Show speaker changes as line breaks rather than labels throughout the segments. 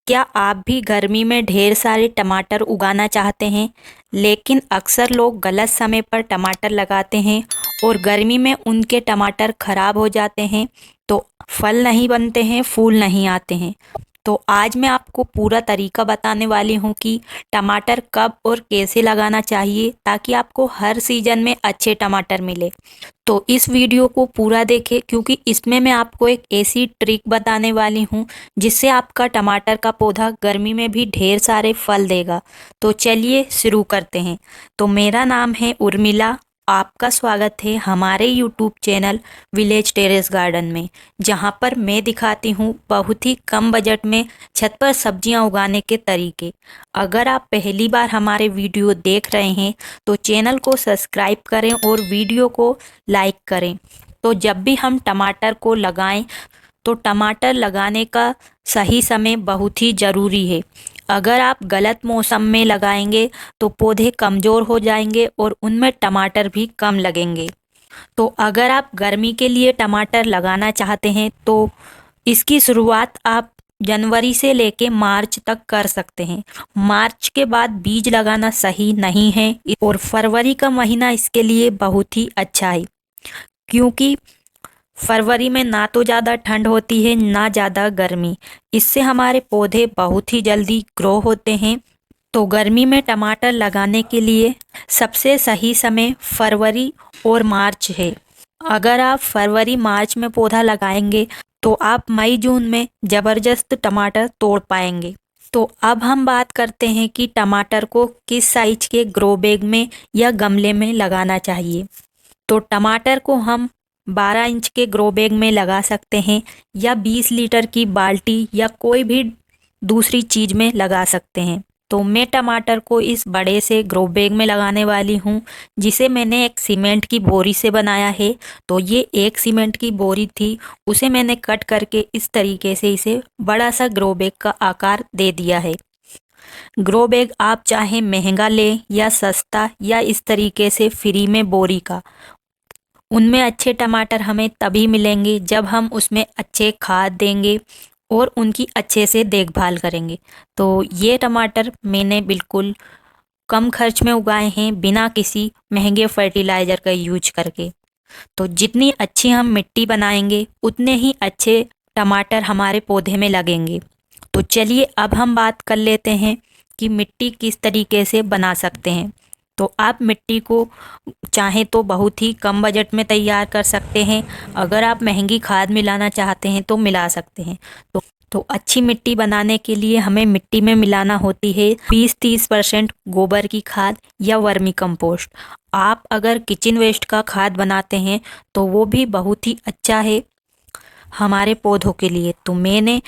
क्या आप भी गर्मी में ढेर सारे टमाटर उगाना चाहते हैं, लेकिन अक्सर लोग गलत समय पर टमाटर लगाते हैं और गर्मी में उनके टमाटर खराब हो जाते हैं, तो फल नहीं बनते हैं, फूल नहीं आते हैं। तो आज मैं आपको पूरा तरीका बताने वाली हूँ कि टमाटर कब और कैसे लगाना चाहिए ताकि आपको हर सीजन में अच्छे टमाटर मिले। तो इस वीडियो को पूरा देखें क्योंकि इसमें मैं आपको एक ऐसी ट्रिक बताने वाली हूँ जिससे आपका टमाटर का पौधा गर्मी में भी ढेर सारे फल देगा। तो चलिए शुरू करते हैं। तो मेरा नाम है उर्मिला। आपका स्वागत है हमारे YouTube channel village terrace garden में, जहाँ पर मैं दिखाती हूँ बहुत ही कम बजट में छत पर सब्जियाँ उगाने के तरीके। अगर आप पहली बार हमारे वीडियो देख रहे हैं तो चैनल को सब्सक्राइब करें और वीडियो को लाइक करें। तो जब भी हम टमाटर को लगाएं तो टमाटर लगाने का सही समय बहुत ही ज़रूरी है। अगर आप गलत मौसम में लगाएंगे तो पौधे कमज़ोर हो जाएंगे और उनमें टमाटर भी कम लगेंगे। तो अगर आप गर्मी के लिए टमाटर लगाना चाहते हैं तो इसकी शुरुआत आप जनवरी से लेके मार्च तक कर सकते हैं। मार्च के बाद बीज लगाना सही नहीं है और फरवरी का महीना इसके लिए बहुत ही अच्छा है, क्योंकि फरवरी में ना तो ज़्यादा ठंड होती है ना ज़्यादा गर्मी। इससे हमारे पौधे बहुत ही जल्दी ग्रो होते हैं। तो गर्मी में टमाटर लगाने के लिए सबसे सही समय फरवरी और मार्च है। अगर आप फरवरी मार्च में पौधा लगाएंगे तो आप मई जून में ज़बरदस्त टमाटर तोड़ पाएंगे। तो अब हम बात करते हैं कि टमाटर को किस साइज के ग्रो बैग में या गमले में लगाना चाहिए। तो टमाटर को हम 12 इंच के ग्रो बैग में लगा सकते हैं या 20 लीटर की बाल्टी या कोई भी दूसरी चीज़ में लगा सकते हैं। तो मैं टमाटर को इस बड़े से ग्रो बैग में लगाने वाली हूँ, जिसे मैंने एक सीमेंट की बोरी से बनाया है। तो ये एक सीमेंट की बोरी थी, उसे मैंने कट करके इस तरीके से इसे बड़ा सा ग्रो बैग का आकार दे दिया है। ग्रो बैग आप चाहे महंगा लें या सस्ता या इस तरीके से फ्री में बोरी का, उनमें अच्छे टमाटर हमें तभी मिलेंगे जब हम उसमें अच्छे खाद देंगे और उनकी अच्छे से देखभाल करेंगे। तो ये टमाटर मैंने बिल्कुल कम खर्च में उगाए हैं, बिना किसी महंगे फर्टिलाइज़र का यूज करके। तो जितनी अच्छी हम मिट्टी बनाएंगे उतने ही अच्छे टमाटर हमारे पौधे में लगेंगे। तो चलिए अब हम बात कर लेते हैं कि मिट्टी किस तरीके से बना सकते हैं। तो आप मिट्टी को चाहें तो बहुत ही कम बजट में तैयार कर सकते हैं। अगर आप महंगी खाद मिलाना चाहते हैं तो मिला सकते हैं। तो अच्छी मिट्टी बनाने के लिए हमें मिट्टी में मिलाना होती है 20-30% गोबर की खाद या वर्मी कंपोस्ट। आप अगर किचन वेस्ट का खाद बनाते हैं तो वो भी बहुत ही अच्छा है हमारे पौधों के लिए। तो मैंने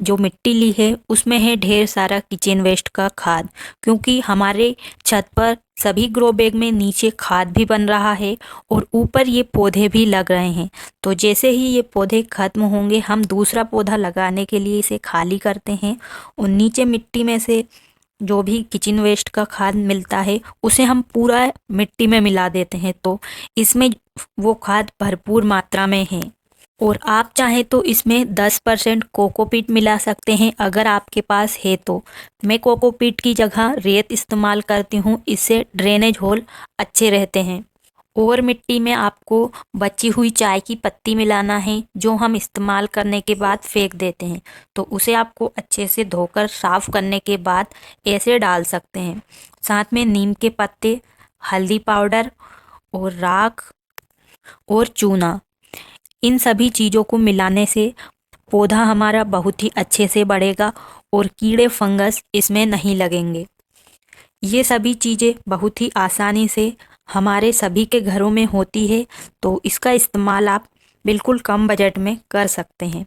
जो मिट्टी ली है उसमें है ढेर सारा किचन वेस्ट का खाद, क्योंकि हमारे छत पर सभी ग्रो बैग में नीचे खाद भी बन रहा है और ऊपर ये पौधे भी लग रहे हैं। तो जैसे ही ये पौधे खत्म होंगे हम दूसरा पौधा लगाने के लिए इसे खाली करते हैं और नीचे मिट्टी में से जो भी किचन वेस्ट का खाद मिलता है उसे हम पूरा मिट्टी में मिला देते हैं। तो इसमें वो खाद भरपूर मात्रा में है। और आप चाहें तो इसमें 10% कोकोपीट मिला सकते हैं अगर आपके पास है तो। मैं कोकोपीट की जगह रेत इस्तेमाल करती हूँ, इससे ड्रेनेज होल अच्छे रहते हैं। और मिट्टी में आपको बची हुई चाय की पत्ती मिलाना है, जो हम इस्तेमाल करने के बाद फेंक देते हैं। तो उसे आपको अच्छे से धोकर साफ करने के बाद ऐसे डाल सकते हैं। साथ में नीम के पत्ते, हल्दी पाउडर और राख और चूना, इन सभी चीज़ों को मिलाने से पौधा हमारा बहुत ही अच्छे से बढ़ेगा और कीड़े फंगस इसमें नहीं लगेंगे। ये सभी चीज़ें बहुत ही आसानी से हमारे सभी के घरों में होती है, तो इसका इस्तेमाल आप बिल्कुल कम बजट में कर सकते हैं।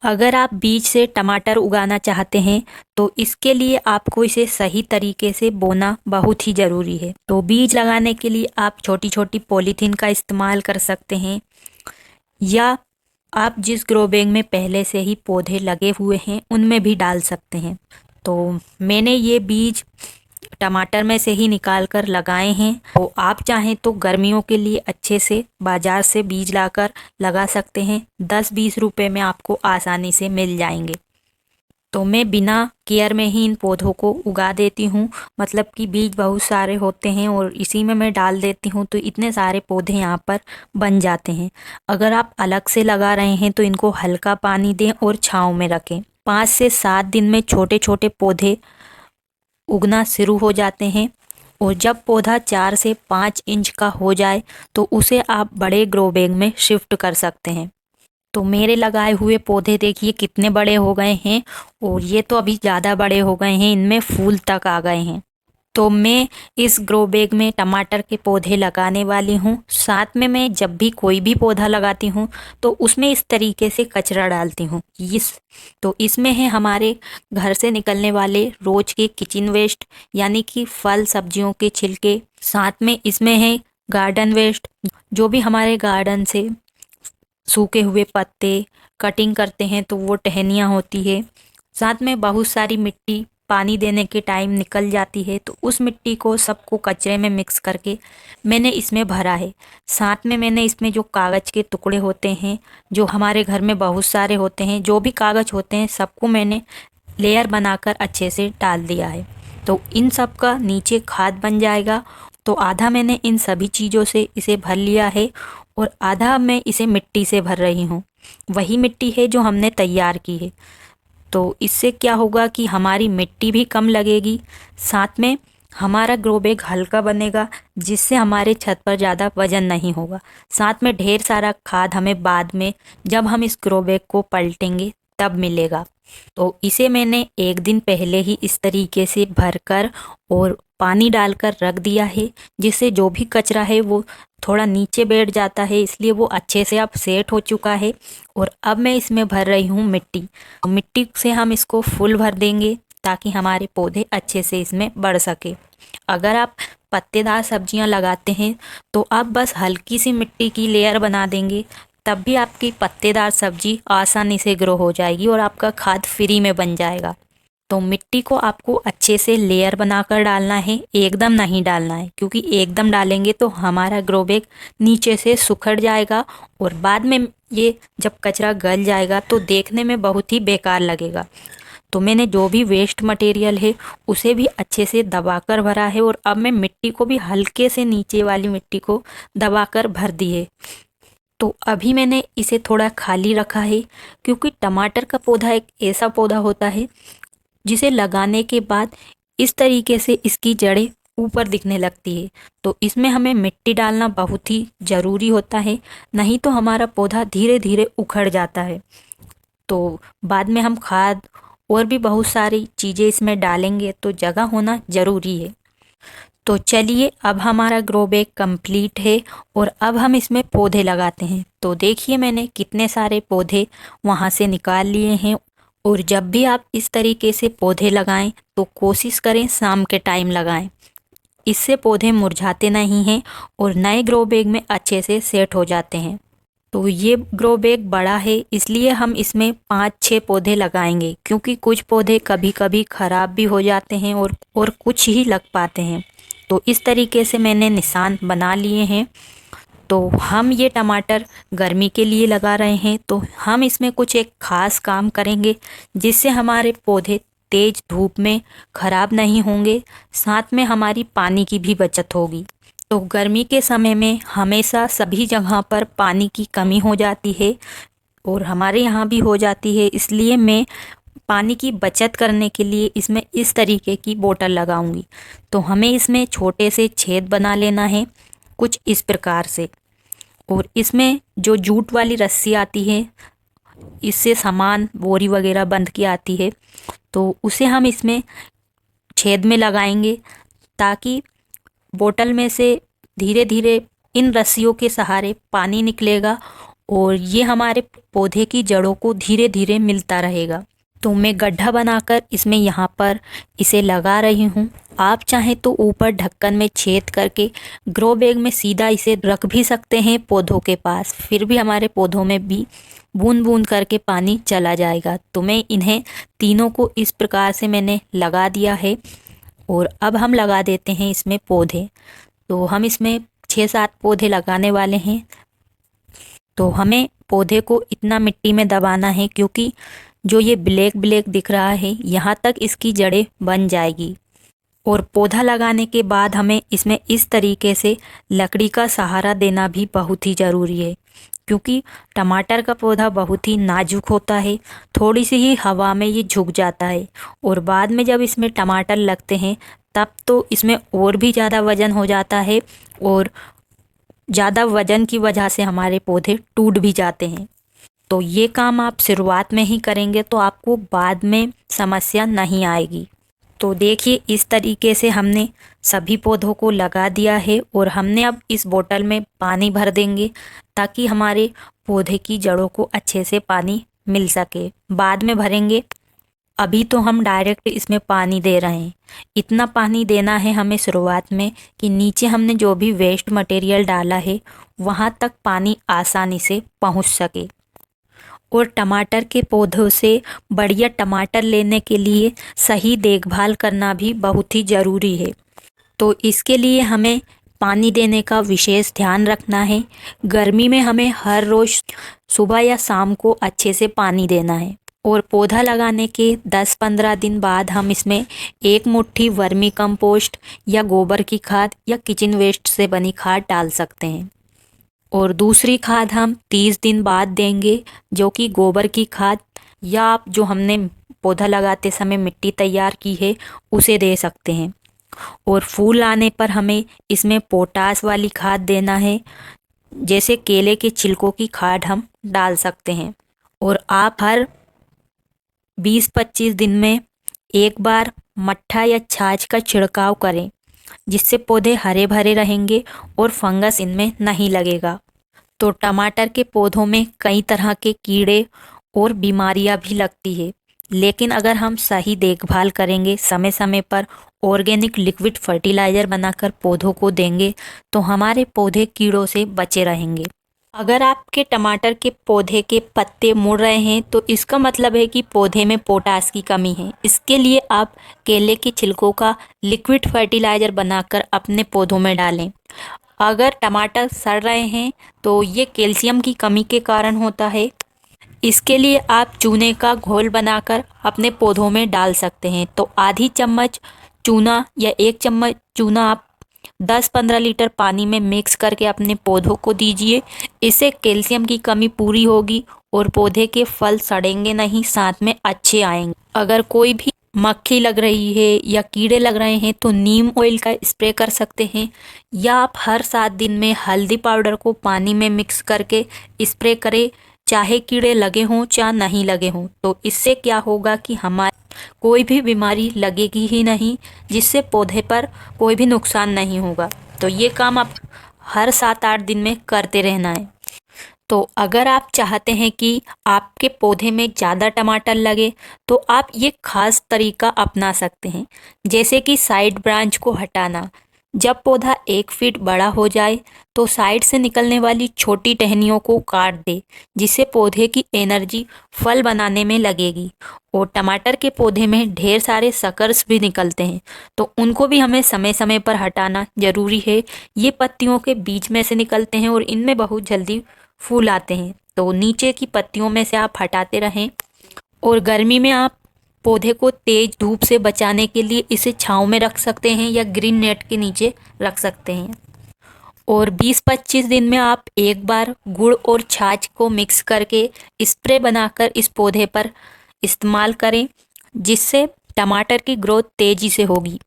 अगर आप बीज से टमाटर उगाना चाहते हैं तो इसके लिए आपको इसे सही तरीके से बोना बहुत ही ज़रूरी है। तो बीज लगाने के लिए आप छोटी छोटी पॉलीथीन का इस्तेमाल कर सकते हैं, या आप जिस ग्रो बैग में पहले से ही पौधे लगे हुए हैं उनमें भी डाल सकते हैं। तो मैंने ये बीज टमाटर में से ही निकाल कर लगाए हैं। तो आप चाहें तो गर्मियों के लिए अच्छे से बाज़ार से बीज लाकर लगा सकते हैं, 10-20 रुपए में आपको आसानी से मिल जाएंगे। तो मैं बिना केयर में ही इन पौधों को उगा देती हूँ। मतलब कि बीज बहुत सारे होते हैं और इसी में मैं डाल देती हूँ, तो इतने सारे पौधे यहाँ पर बन जाते हैं। अगर आप अलग से लगा रहे हैं तो इनको हल्का पानी दें और छांव में रखें। 5 से 7 दिन में छोटे छोटे पौधे उगना शुरू हो जाते हैं और जब पौधा 4 से 5 इंच का हो जाए तो उसे आप बड़े ग्रो बैग में शिफ्ट कर सकते हैं। तो मेरे लगाए हुए पौधे देखिए कितने बड़े हो गए हैं और ये तो अभी ज़्यादा बड़े हो गए हैं, इनमें फूल तक आ गए हैं। तो मैं इस ग्रो बैग में टमाटर के पौधे लगाने वाली हूँ। साथ में मैं जब भी कोई भी पौधा लगाती हूँ तो उसमें इस तरीके से कचरा डालती हूँ। तो इसमें है हमारे घर से निकलने वाले रोज के किचन वेस्ट, यानी कि फल सब्जियों के छिलके। साथ में इसमें है गार्डन वेस्ट, जो भी हमारे गार्डन से सूखे हुए पत्ते कटिंग करते हैं तो वो टहनियाँ होती है। साथ में बहुत सारी मिट्टी पानी देने के टाइम निकल जाती है, तो उस मिट्टी को सबको कचरे में मिक्स करके मैंने इसमें भरा है। साथ में मैंने इसमें जो कागज़ के टुकड़े होते हैं, जो हमारे घर में बहुत सारे होते हैं, जो भी कागज़ होते हैं सबको मैंने लेयर बनाकर अच्छे से डाल दिया है। तो इन सब का नीचे खाद बन जाएगा। तो आधा मैंने इन सभी चीज़ों से इसे भर लिया है और आधा मैं इसे मिट्टी से भर रही हूँ। वही मिट्टी है जो हमने तैयार की है। तो इससे क्या होगा कि हमारी मिट्टी भी कम लगेगी, साथ में हमारा ग्रो बैग हल्का बनेगा, जिससे हमारे छत पर ज़्यादा वजन नहीं होगा। साथ में ढेर सारा खाद हमें बाद में जब हम इस ग्रो बैग को पलटेंगे तब मिलेगा। तो इसे मैंने एक दिन पहले ही इस तरीके से भरकर और पानी डालकर रख दिया है, जिससे जो भी कचरा है वो थोड़ा नीचे बैठ जाता है, इसलिए वो अच्छे से अब सेट हो चुका है। और अब मैं इसमें भर रही हूँ मिट्टी। मिट्टी से हम इसको फुल भर देंगे ताकि हमारे पौधे अच्छे से इसमें बढ़ सके। अगर आप पत्तेदार सब्जियां लगाते हैं तो आप बस हल्की सी मिट्टी की लेयर बना देंगे, तब भी आपकी पत्तेदार सब्जी आसानी से ग्रो हो जाएगी और आपका खाद फ्री में बन जाएगा। तो मिट्टी को आपको अच्छे से लेयर बनाकर डालना है, एकदम नहीं डालना है, क्योंकि एकदम डालेंगे तो हमारा ग्रो बैग नीचे से सुखड़ जाएगा और बाद में ये जब कचरा गल जाएगा तो देखने में बहुत ही बेकार लगेगा। तो मैंने जो भी वेस्ट मटेरियल है उसे भी अच्छे से दबाकर भरा है और अब मैं मिट्टी को भी हल्के से नीचे वाली मिट्टी को दबाकर भर दी है। तो अभी मैंने इसे थोड़ा खाली रखा है, क्योंकि टमाटर का पौधा एक ऐसा पौधा होता है जिसे लगाने के बाद इस तरीके से इसकी जड़ें ऊपर दिखने लगती है। तो इसमें हमें मिट्टी डालना बहुत ही ज़रूरी होता है, नहीं तो हमारा पौधा धीरे धीरे उखड़ जाता है। तो बाद में हम खाद और भी बहुत सारी चीज़ें इसमें डालेंगे, तो जगह होना ज़रूरी है। तो चलिए, अब हमारा ग्रो बैग कंप्लीट है और अब हम इसमें पौधे लगाते हैं। तो देखिए मैंने कितने सारे पौधे वहाँ से निकाल लिए हैं। और जब भी आप इस तरीके से पौधे लगाएं तो कोशिश करें शाम के टाइम लगाएं, इससे पौधे मुरझाते नहीं हैं और नए ग्रो बैग में अच्छे से सेट हो जाते हैं। तो ये ग्रो बैग बड़ा है, इसलिए हम इसमें 5-6 पौधे लगाएंगे, क्योंकि कुछ पौधे कभी कभी ख़राब भी हो जाते हैं और कुछ ही लग पाते हैं। तो इस तरीके से मैंने निशान बना लिए हैं। तो हम ये टमाटर गर्मी के लिए लगा रहे हैं, तो हम इसमें कुछ एक ख़ास काम करेंगे जिससे हमारे पौधे तेज़ धूप में ख़राब नहीं होंगे, साथ में हमारी पानी की भी बचत होगी। तो गर्मी के समय में हमेशा सभी जगह पर पानी की कमी हो जाती है और हमारे यहाँ भी हो जाती है, इसलिए मैं पानी की बचत करने के लिए इसमें इस तरीके की बोतल लगाऊंगी। तो हमें इसमें छोटे से छेद बना लेना है कुछ इस प्रकार से, और इसमें जो जूट वाली रस्सी आती है, इससे सामान बोरी वगैरह बंध के आती है, तो उसे हम इसमें छेद में लगाएंगे ताकि बोतल में से धीरे धीरे इन रस्सियों के सहारे पानी निकलेगा और ये हमारे पौधे की जड़ों को धीरे धीरे मिलता रहेगा। तो मैं गड्ढा बनाकर इसमें यहाँ पर इसे लगा रही हूँ। आप चाहें तो ऊपर ढक्कन में छेद करके ग्रो बैग में सीधा इसे रख भी सकते हैं पौधों के पास, फिर भी हमारे पौधों में भी बूंद बूंद करके पानी चला जाएगा। तो मैं इन्हें तीनों को इस प्रकार से मैंने लगा दिया है और अब हम लगा देते हैं इसमें पौधे। तो हम इसमें 6-7 पौधे लगाने वाले हैं। तो हमें पौधे को इतना मिट्टी में दबाना है, क्योंकि जो ये ब्लैक ब्लैक दिख रहा है यहाँ तक इसकी जड़ें बन जाएगी। और पौधा लगाने के बाद हमें इसमें इस तरीके से लकड़ी का सहारा देना भी बहुत ही ज़रूरी है, क्योंकि टमाटर का पौधा बहुत ही नाजुक होता है। थोड़ी सी ही हवा में ये झुक जाता है और बाद में जब इसमें टमाटर लगते हैं तब तो इसमें और भी ज़्यादा वज़न हो जाता है और ज़्यादा वज़न की वजह से हमारे पौधे टूट भी जाते हैं। तो ये काम आप शुरुआत में ही करेंगे तो आपको बाद में समस्या नहीं आएगी। तो देखिए इस तरीके से हमने सभी पौधों को लगा दिया है और हमने अब इस बोतल में पानी भर देंगे ताकि हमारे पौधे की जड़ों को अच्छे से पानी मिल सके। बाद में भरेंगे, अभी तो हम डायरेक्ट इसमें पानी दे रहे हैं। इतना पानी देना है हमें शुरुआत में कि नीचे हमने जो भी वेस्ट मटेरियल डाला है वहाँ तक पानी आसानी से पहुँच सके। और टमाटर के पौधों से बढ़िया टमाटर लेने के लिए सही देखभाल करना भी बहुत ही ज़रूरी है। तो इसके लिए हमें पानी देने का विशेष ध्यान रखना है। गर्मी में हमें हर रोज़ सुबह या शाम को अच्छे से पानी देना है। और पौधा लगाने के 10-15 दिन बाद हम इसमें 1 मुट्ठी वर्मी कंपोस्ट या गोबर की खाद या किचन वेस्ट से बनी खाद डाल सकते हैं। और दूसरी खाद हम 30 दिन बाद देंगे, जो कि गोबर की खाद या आप जो हमने पौधा लगाते समय मिट्टी तैयार की है उसे दे सकते हैं। और फूल आने पर हमें इसमें पोटास वाली खाद देना है, जैसे केले के छिलकों की खाद हम डाल सकते हैं। और आप हर 20-25 दिन में एक बार मट्ठा या छाछ का छिड़काव करें, जिससे पौधे हरे भरे रहेंगे और फंगस इनमें नहीं लगेगा। तो टमाटर के पौधों में कई तरह के कीड़े और बीमारियां भी लगती है, लेकिन अगर हम सही देखभाल करेंगे, समय समय पर ऑर्गेनिक लिक्विड फर्टिलाइज़र बनाकर पौधों को देंगे तो हमारे पौधे कीड़ों से बचे रहेंगे। अगर आपके टमाटर के पौधे के पत्ते मुड़ रहे हैं तो इसका मतलब है कि पौधे में पोटास की कमी है। इसके लिए आप केले के छिलकों का लिक्विड फर्टिलाइज़र बनाकर अपने पौधों में डालें। अगर टमाटर सड़ रहे हैं तो ये कैल्शियम की कमी के कारण होता है। इसके लिए आप चूने का घोल बनाकर अपने पौधों में डाल सकते हैं। तो आधी चम्मच चूना या 1 चम्मच चूना आप 10-15 लीटर पानी में मिक्स करके अपने पौधों को दीजिए। इससे कैल्शियम की कमी पूरी होगी और पौधे के फल सड़ेंगे नहीं, साथ में अच्छे आएंगे। अगर कोई भी मक्खी लग रही है या कीड़े लग रहे हैं तो नीम ऑयल का स्प्रे कर सकते हैं, या आप हर 7 दिन में हल्दी पाउडर को पानी में मिक्स करके स्प्रे करें, चाहे कीड़े लगे हों चाहे नहीं लगे हों। तो इससे क्या होगा कि हमारे कोई भी बीमारी लगेगी ही नहीं, जिससे पौधे पर कोई भी नुकसान नहीं होगा। तो ये काम आप हर 7-8 दिन में करते रहना है। तो अगर आप चाहते हैं कि आपके पौधे में ज़्यादा टमाटर लगे तो आप ये खास तरीका अपना सकते हैं, जैसे कि साइड ब्रांच को हटाना। जब पौधा 1 फीट बड़ा हो जाए तो साइड से निकलने वाली छोटी टहनियों को काट दे, जिससे पौधे की एनर्जी फल बनाने में लगेगी। और टमाटर के पौधे में ढेर सारे सकर्स भी निकलते हैं, तो उनको भी हमें समय समय पर हटाना ज़रूरी है। ये पत्तियों के बीच में से निकलते हैं और इनमें बहुत जल्दी फूल आते हैं, तो नीचे की पत्तियों में से आप हटाते रहें। और गर्मी में आप पौधे को तेज धूप से बचाने के लिए इसे छांव में रख सकते हैं या ग्रीन नेट के नीचे रख सकते हैं। और 20-25 दिन में आप एक बार गुड़ और छाछ को मिक्स करके स्प्रे बनाकर इस पौधे पर इस्तेमाल करें, जिससे टमाटर की ग्रोथ तेज़ी से होगी।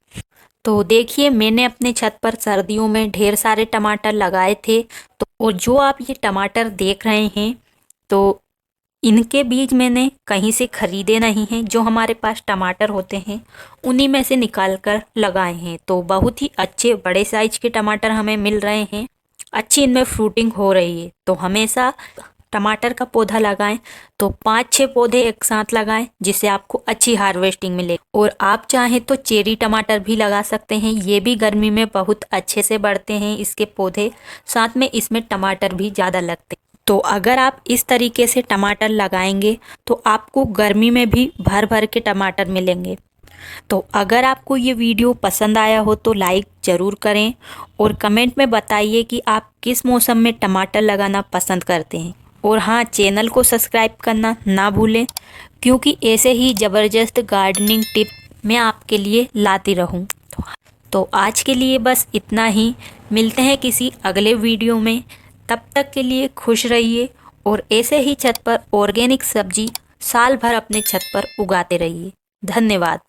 तो देखिए मैंने अपने छत पर सर्दियों में ढेर सारे टमाटर लगाए थे। तो और जो आप ये टमाटर देख रहे हैं तो इनके बीज मैंने कहीं से खरीदे नहीं हैं। जो हमारे पास टमाटर होते हैं उन्हीं में से निकाल कर लगाए हैं। तो बहुत ही अच्छे बड़े साइज के टमाटर हमें मिल रहे हैं, अच्छी इनमें फ्रूटिंग हो रही है। तो हमेशा टमाटर का पौधा लगाएं तो 5-6 पौधे एक साथ लगाएं, जिससे आपको अच्छी हार्वेस्टिंग मिले। और आप चाहें तो चेरी टमाटर भी लगा सकते हैं, ये भी गर्मी में बहुत अच्छे से बढ़ते हैं इसके पौधे, साथ में इसमें टमाटर भी ज़्यादा लगते हैं। तो अगर आप इस तरीके से टमाटर लगाएंगे तो आपको गर्मी में भी भर भर के टमाटर मिलेंगे। तो अगर आपको ये वीडियो पसंद आया हो तो लाइक ज़रूर करें और कमेंट में बताइए कि आप किस मौसम में टमाटर लगाना पसंद करते हैं। और हाँ, चैनल को सब्सक्राइब करना ना भूलें, क्योंकि ऐसे ही ज़बरदस्त गार्डनिंग टिप मैं आपके लिए लाती रहूं। तो आज के लिए बस इतना ही। मिलते हैं किसी अगले वीडियो में। तब तक के लिए खुश रहिए और ऐसे ही छत पर ऑर्गेनिक सब्जी साल भर अपने छत पर उगाते रहिए। धन्यवाद।